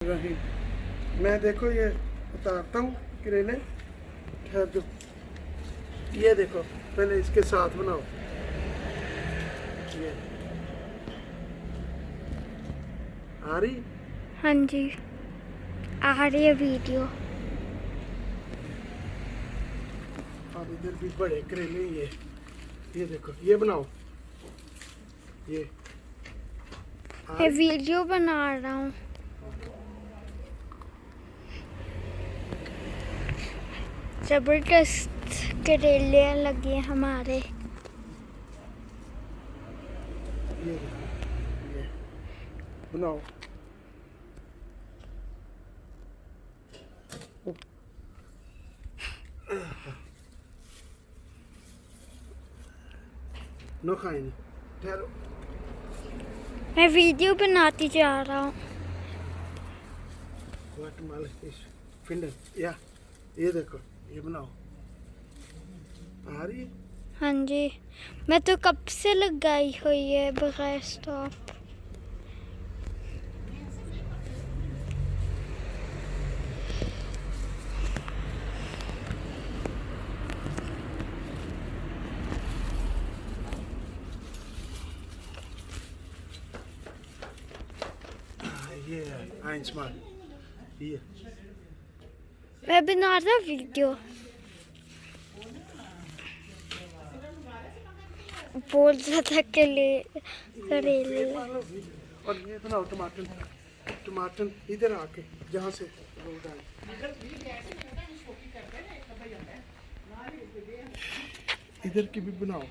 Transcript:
रही मैं देखो ये उतारता हूँ करेले। ठहर जो, ये देखो पहले इसके साथ बनाओ। ये आ रही? हाँ जी, आ रही है वीडियो। और इधर भी बड़े करेले। ये देखो, ये बनाओ। ये मैं वीडियो बना रहा हूँ। जबरदस्त करेले लगे हमारे। ये देखो, ये बनाओ। नो खाएंगे, ठहरो। मैं वीडियो बनाती जा रहा हूँ। Guatemala fish फिंडर या ये देखो, ये बनाओ। आ रही है? हाँ जी, मैं तो कब से लगाई हुई है बगैर स्टॉप। ये eins mal hier। मैं बना रहा वीडियो। बोल ज्यादा करेले। और ये बनाओ टमाटर। टमाटर इधर आके जहाँ से रोड आए, इधर की भी बनाओ।